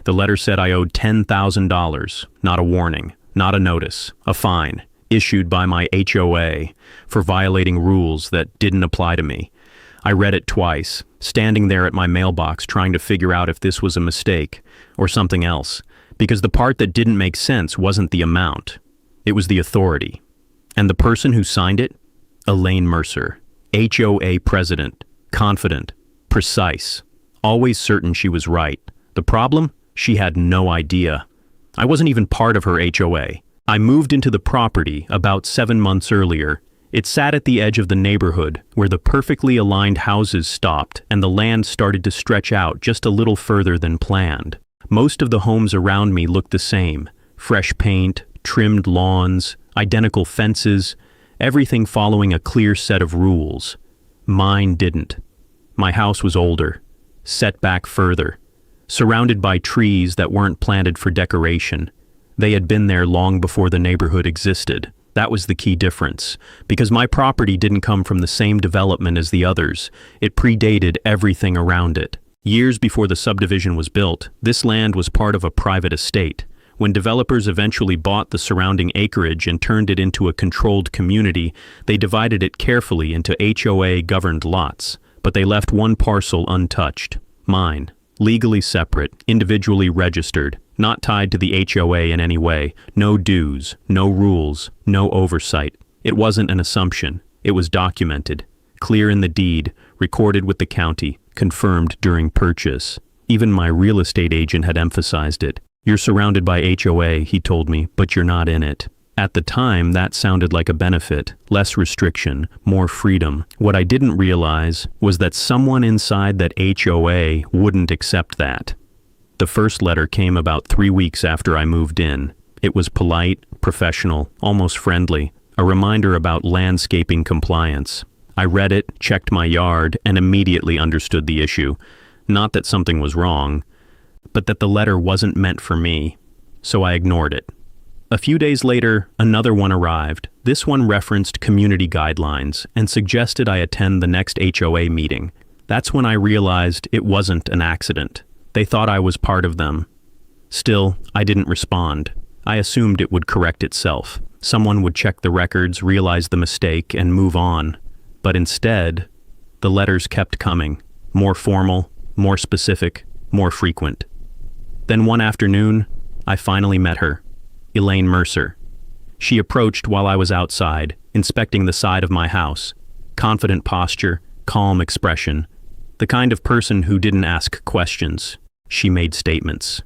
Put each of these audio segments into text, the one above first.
The letter said I owed $10,000, not a warning, not a notice, a fine, issued by my HOA for violating rules that didn't apply to me. I read it twice, standing there at my mailbox trying to figure out if this was a mistake or something else, because the part that didn't make sense wasn't the amount. It was the authority. And the person who signed it? Elaine Mercer, HOA president, confident, precise, always certain she was right. The problem? She had no idea. I wasn't even part of her HOA. I moved into the property about 7 months earlier. It sat at the edge of the neighborhood where the perfectly aligned houses stopped and the land started to stretch out just a little further than planned. Most of the homes around me looked the same. Fresh paint, trimmed lawns, identical fences, everything following a clear set of rules. Mine didn't. My house was older, set back further, surrounded by trees that weren't planted for decoration. They had been there long before the neighborhood existed. That was the key difference, because my property didn't come from the same development as the others. It predated everything around it. Years before the subdivision was built, this land was part of a private estate. When developers eventually bought the surrounding acreage and turned it into a controlled community, they divided it carefully into HOA-governed lots, but they left one parcel untouched, mine, legally separate, individually registered, not tied to the HOA in any way, no dues, no rules, no oversight. It wasn't an assumption. It was documented, clear in the deed, recorded with the county, confirmed during purchase. Even my real estate agent had emphasized it. You're surrounded by HOA, he told me, but you're not in it. At the time, that sounded like a benefit, less restriction, more freedom. What I didn't realize was that someone inside that HOA wouldn't accept that. The first letter came about 3 weeks after I moved in. It was polite, professional, almost friendly, a reminder about landscaping compliance. I read it, checked my yard, and immediately understood the issue. Not that something was wrong, but that the letter wasn't meant for me, so I ignored it. A few days later, another one arrived. This one referenced community guidelines and suggested I attend the next HOA meeting. That's when I realized it wasn't an accident. They thought I was part of them. Still, I didn't respond. I assumed it would correct itself. Someone would check the records, realize the mistake, and move on. But instead, the letters kept coming. More formal, more specific, more frequent. Then one afternoon, I finally met her, Elaine Mercer. She approached while I was outside, inspecting the side of my house. Confident posture, calm expression. The kind of person who didn't ask questions. She made statements.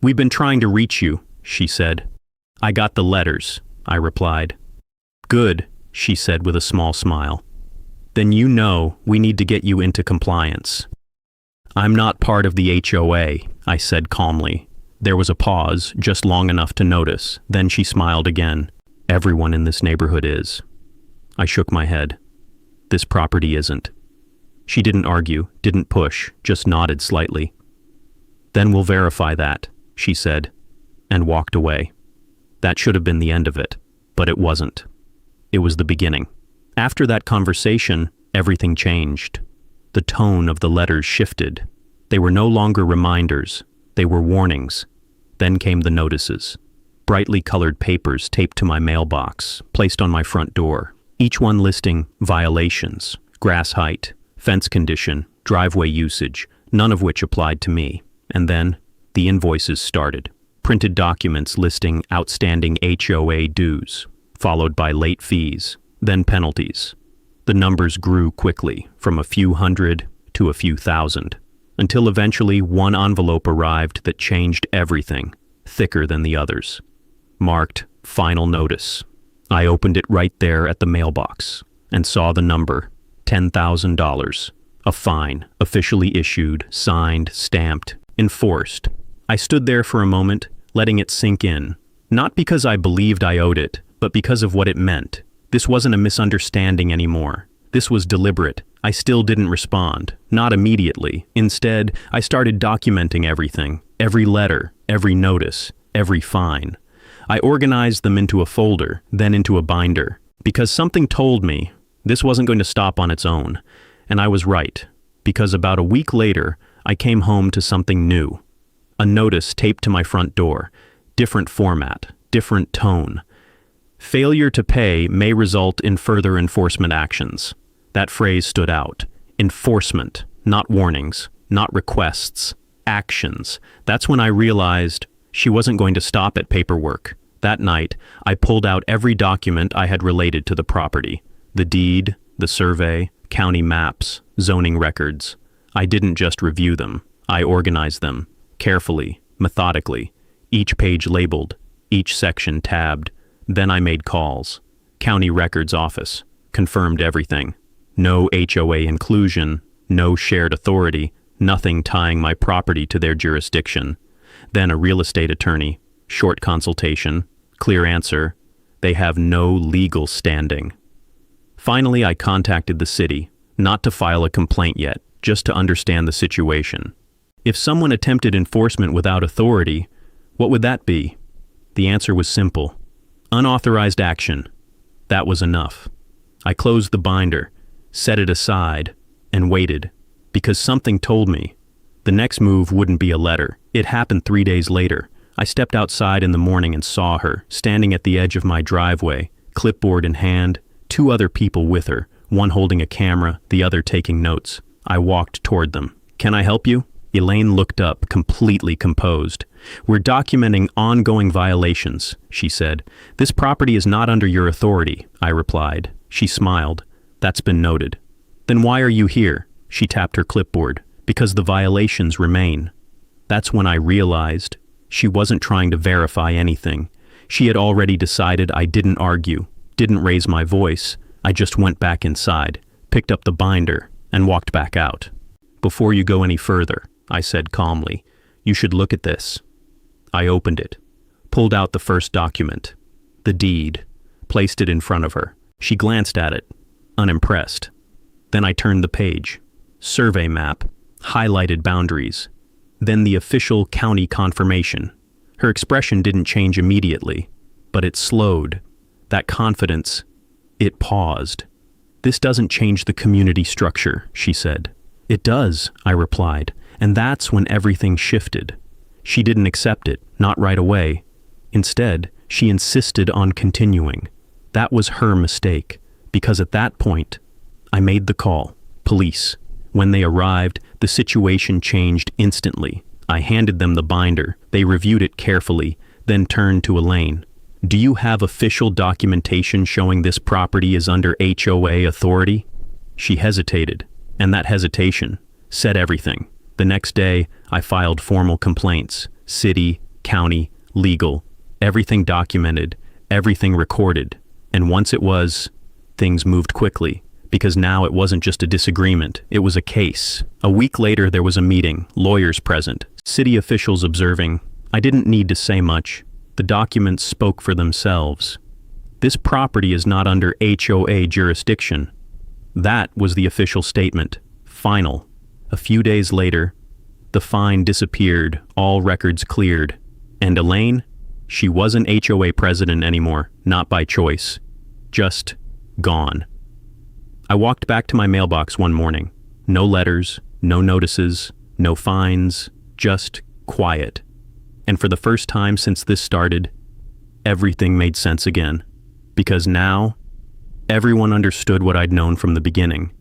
"We've been trying to reach you," she said. "I got the letters," I replied. "Good," she said with a small smile. "Then you know we need to get you into compliance." "I'm not part of the HOA," I said calmly. There was a pause, just long enough to notice. Then she smiled again. "Everyone in this neighborhood is." I shook my head. "This property isn't." She didn't argue, didn't push, just nodded slightly. "Then we'll verify that," she said, and walked away. That should have been the end of it, but it wasn't. It was the beginning. After that conversation, everything changed. The tone of the letters shifted. They were no longer reminders, they were warnings. Then came the notices. Brightly colored papers taped to my mailbox, placed on my front door, each one listing violations, grass height, fence condition, driveway usage, none of which applied to me. And then, the invoices started. Printed documents listing outstanding HOA dues, followed by late fees, then penalties. The numbers grew quickly, from a few hundred to a few thousand, until eventually one envelope arrived that changed everything, thicker than the others. Marked, "Final Notice." I opened it right there at the mailbox, and saw the number, $10,000. A fine, officially issued, signed, stamped, enforced. I stood there for a moment, letting it sink in. Not because I believed I owed it, but because of what it meant. This wasn't a misunderstanding anymore. This was deliberate. I still didn't respond. Not immediately. Instead, I started documenting everything. Every letter, every notice, every fine. I organized them into a folder, then into a binder. Because something told me this wasn't going to stop on its own. And I was right. Because about a week later, I came home to something new. A notice taped to my front door. Different format, different tone. Failure to pay may result in further enforcement actions. That phrase stood out. Enforcement, not warnings, not requests, actions. That's when I realized she wasn't going to stop at paperwork. That night, I pulled out every document I had related to the property. The deed, the survey, county maps, zoning records. I didn't just review them. I organized them, carefully, methodically, each page labeled, each section tabbed. Then I made calls. County Records Office. Confirmed everything. No HOA inclusion, no shared authority, nothing tying my property to their jurisdiction. Then a real estate attorney. Short consultation. Clear answer. They have no legal standing. Finally, I contacted the city, not to file a complaint yet, just to understand the situation. If someone attempted enforcement without authority, what would that be? The answer was simple. Unauthorized action. That was enough. I closed the binder, set it aside, and waited, because something told me the next move wouldn't be a letter. It happened 3 days later. I stepped outside in the morning and saw her, standing at the edge of my driveway, clipboard in hand, 2 other people with her, one holding a camera, the other taking notes. I walked toward them. "Can I help you?" Elaine looked up, completely composed. "We're documenting ongoing violations," she said. "This property is not under your authority," I replied. She smiled. "That's been noted." "Then why are you here?" She tapped her clipboard. "Because the violations remain." That's when I realized she wasn't trying to verify anything. She had already decided. I didn't argue, didn't raise my voice. I just went back inside, picked up the binder, and walked back out. "Before you go any further," I said calmly, "you should look at this." I opened it, pulled out the first document, the deed, placed it in front of her. She glanced at it, unimpressed. Then I turned the page. Survey map, highlighted boundaries. Then the official county confirmation. Her expression didn't change immediately, but it slowed. That confidence, it paused. "This doesn't change the community structure," she said. "It does," I replied, and that's when everything shifted. She didn't accept it, not right away. Instead, she insisted on continuing. That was her mistake, because at that point, I made the call. Police. When they arrived, the situation changed instantly. I handed them the binder. They reviewed it carefully, then turned to Elaine. "Do you have official documentation showing this property is under HOA authority?" She hesitated, and that hesitation said everything. The next day, I filed formal complaints. City, county, legal, everything documented, everything recorded. And once it was, things moved quickly. Because now it wasn't just a disagreement, it was a case. A week later there was a meeting, lawyers present, city officials observing. I didn't need to say much. The documents spoke for themselves. This property is not under HOA jurisdiction. That was the official statement. Final. A few days later, the fine disappeared, all records cleared. And Elaine? She wasn't HOA president anymore, not by choice. Just gone. I walked back to my mailbox one morning. No letters, no notices, no fines, just quiet. And for the first time since this started, everything made sense again. Because now, everyone understood what I'd known from the beginning.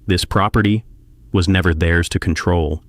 This property was never theirs to control.